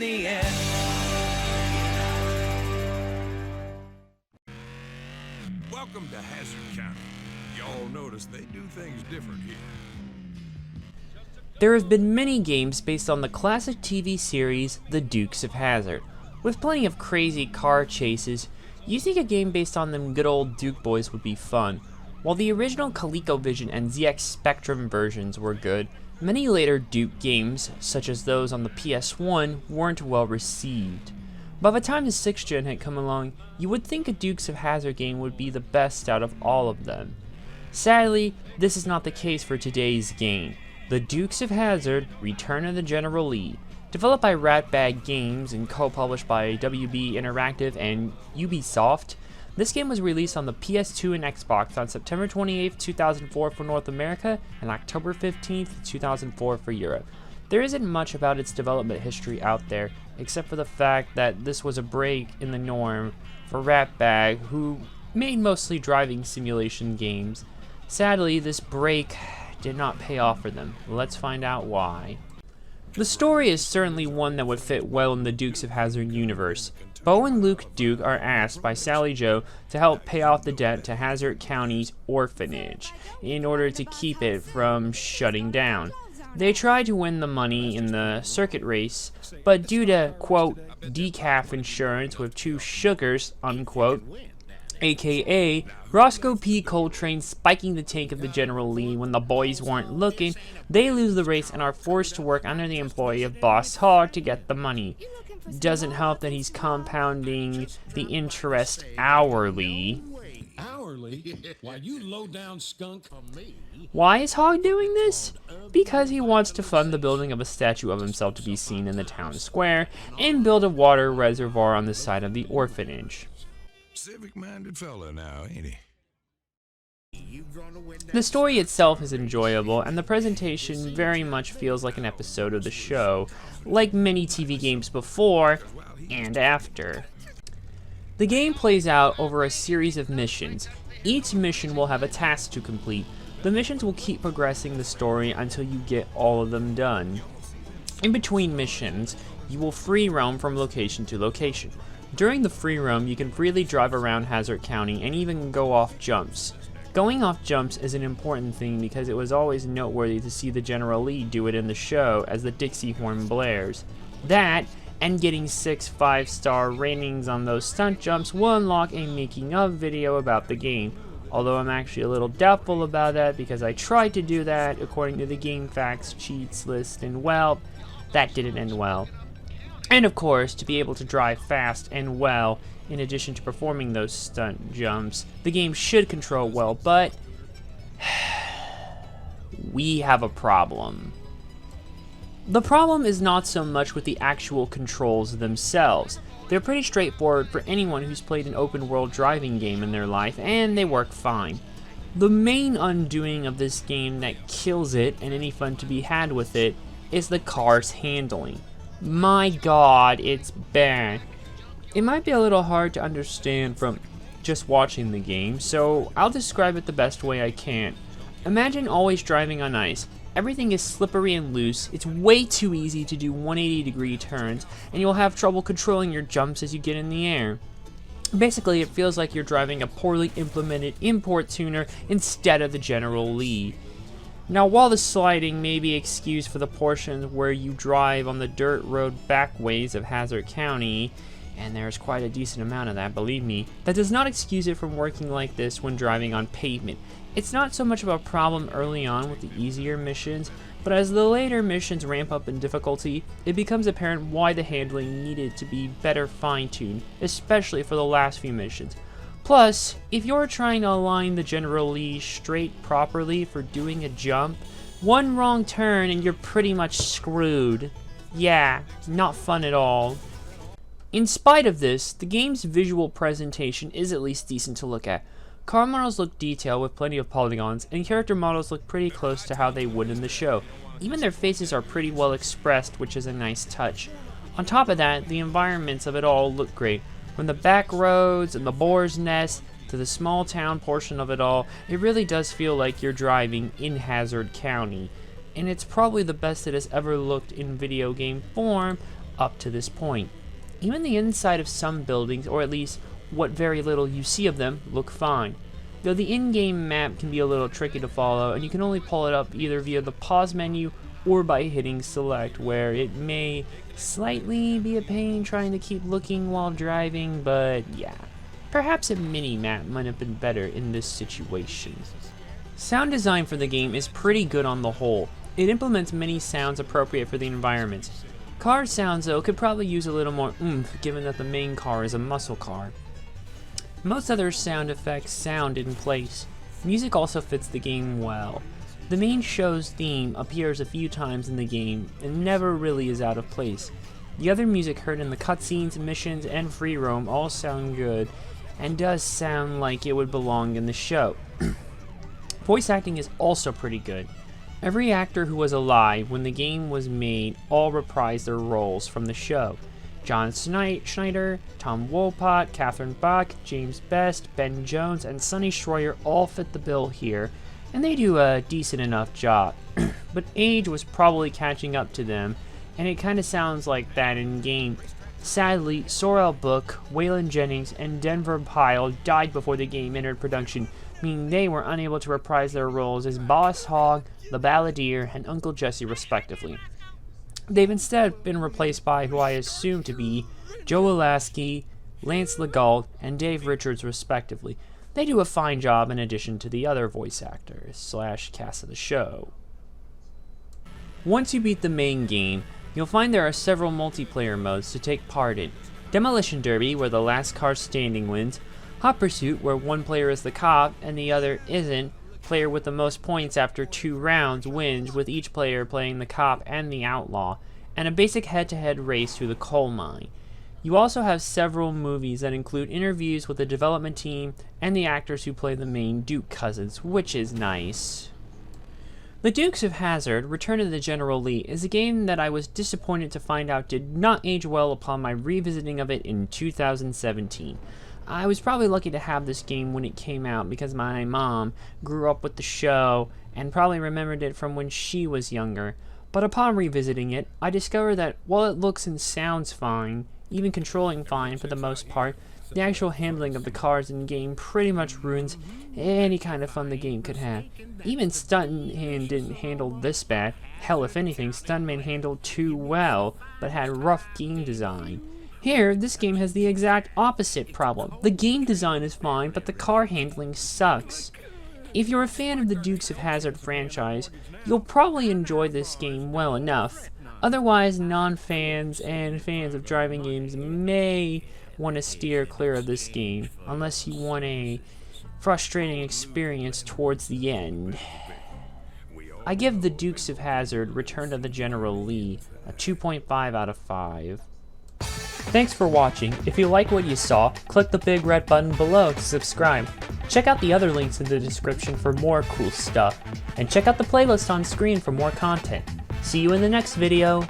the end. Welcome to Hazzard County. Y'all notice they do things different here. There have been many games based on the classic TV series The Dukes of Hazzard. With plenty of crazy car chases, you think a game based on them good old Duke boys would be fun. While the original ColecoVision and ZX Spectrum versions were good, many later Duke games, such as those on the PS1, weren't well received. By the time the 6th gen had come along, you would think a Dukes of Hazzard game would be the best out of all of them. Sadly, this is not the case for today's game. The Dukes of Hazzard: Return of the General Lee. Developed by Ratbag Games and co-published by WB Interactive and Ubisoft, this game was released on the PS2 and Xbox on September 28, 2004 for North America and October 15, 2004 for Europe. There isn't much about its development history out there, except for the fact that this was a break in the norm for Ratbag, who made mostly driving simulation games. Sadly, this break did not pay off for them. Let's find out why. The story is certainly one that would fit well in the Dukes of Hazzard universe. Bo and Luke Duke are asked by Sally Joe to help pay off the debt to Hazzard County's orphanage in order to keep it from shutting down. They try to win the money in the circuit race, but due to, quote, decaf insurance with two sugars, unquote, aka Roscoe P. Coltrane spiking the tank of the General Lee when the boys weren't looking, they lose the race and are forced to work under the employ of Boss Hogg to get the money. Doesn't help that he's compounding the interest hourly. Hourly? Why, you low-down skunk. Why is Hogg doing this? Because he wants to fund the building of a statue of himself to be seen in the town square and build a water reservoir on the side of the orphanage. Civic-minded fella now, ain't he? The story itself is enjoyable, and the presentation very much feels like an episode of the show, like many TV games before and after. The game plays out over a series of missions. Each mission will have a task to complete. The missions will keep progressing the story until you get all of them done. In between missions, you will free roam from location to location. During the free roam, you can freely drive around Hazzard County and even go off jumps. Going off jumps is an important thing because it was always noteworthy to see the General Lee do it in the show as the Dixie horn blares. That, and getting 6 5-star ratings on those stunt jumps will unlock a making of video about the game, although I'm actually a little doubtful about that because I tried to do that according to the game facts cheats list, and well, that didn't end well. And of course, to be able to drive fast and well, in addition to performing those stunt jumps, the game should control well, but we have a problem. The problem is not so much with the actual controls themselves. They're pretty straightforward for anyone who's played an open world driving game in their life, and they work fine. The main undoing of this game that kills it and any fun to be had with it is the car's handling. My god, it's bad. It might be a little hard to understand from just watching the game, so I'll describe it the best way I can. Imagine always driving on ice. Everything is slippery and loose, it's way too easy to do 180-degree turns, and you'll have trouble controlling your jumps as you get in the air. Basically, it feels like you're driving a poorly implemented import tuner instead of the General Lee. Now, while the sliding may be excused for the portions where you drive on the dirt road backways of Hazzard County, and there's quite a decent amount of that, believe me, that does not excuse it from working like this when driving on pavement. It's not so much of a problem early on with the easier missions, but as the later missions ramp up in difficulty, it becomes apparent why the handling needed to be better fine-tuned, especially for the last few missions. Plus, if you're trying to align the General Lee straight properly for doing a jump, one wrong turn and you're pretty much screwed. Yeah, not fun at all. In spite of this, the game's visual presentation is at least decent to look at. Car models look detailed with plenty of polygons, and character models look pretty close to how they would in the show. Even their faces are pretty well expressed, which is a nice touch. On top of that, the environments of it all look great. From the back roads and the boar's nest to the small town portion of it all, it really does feel like you're driving in Hazzard County. And it's probably the best it has ever looked in video game form, up to this point. Even the inside of some buildings, or at least what very little you see of them, look fine. Though the in-game map can be a little tricky to follow, and you can only pull it up either via the pause menu or by hitting select, where it may slightly be a pain trying to keep looking while driving, but yeah. Perhaps a mini-map might have been better in this situation. Sound design for the game is pretty good on the whole. It implements many sounds appropriate for the environment. Car sounds, though, could probably use a little more oomph, given that the main car is a muscle car. Most other sound effects sound in place. Music also fits the game well. The main show's theme appears a few times in the game and never really is out of place. The other music heard in the cutscenes, missions, and free roam all sound good, and does sound like it would belong in the show. Voice acting is also pretty good. Every actor who was alive when the game was made all reprised their roles from the show. John Schneider, Tom Wolpott, Catherine Bach, James Best, Ben Jones, and Sonny Schroyer all fit the bill here, and they do a decent enough job. But age was probably catching up to them, and it kinda sounds like that in game. Sadly, Sorrel Book, Waylon Jennings, and Denver Pyle died before the game entered production, meaning they were unable to reprise their roles as Boss Hogg, the Balladeer, and Uncle Jesse respectively. They've instead been replaced by who I assume to be Joe Lasky, Lance Legault, and Dave Richards respectively. They do a fine job in addition to the other voice actors / cast of the show. Once you beat the main game, you'll find there are several multiplayer modes to take part in. Demolition Derby, where the last car standing wins. Hot Pursuit, where one player is the cop and the other isn't. Player with the most points after 2 rounds wins, with each player playing the cop and the outlaw. And a basic head-to-head race through the coal mine. You also have several movies that include interviews with the development team and the actors who play the main Duke cousins, which is nice. The Dukes of Hazzard: Return of the General Lee is a game that I was disappointed to find out did not age well upon my revisiting of it in 2017. I was probably lucky to have this game when it came out because my mom grew up with the show and probably remembered it from when she was younger. But upon revisiting it, I discovered that while it looks and sounds fine, even controlling fine for the most part, the actual handling of the cars in game pretty much ruins any kind of fun the game could have. Even Stuntman didn't handle this bad. Hell, if anything, Stuntman handled too well, but had rough game design. Here, this game has the exact opposite problem. The game design is fine, but the car handling sucks. If you're a fan of the Dukes of Hazzard franchise, you'll probably enjoy this game well enough. Otherwise, non-fans and fans of driving games may want to steer clear of this game, unless you want a frustrating experience towards the end. I give the Dukes of Hazzard: Return of the General Lee a 2.5 out of 5. Thanks for watching. If you like what you saw, click the big red button below to subscribe. Check out the other links in the description for more cool stuff, and check out the playlist on screen for more content. See you in the next video.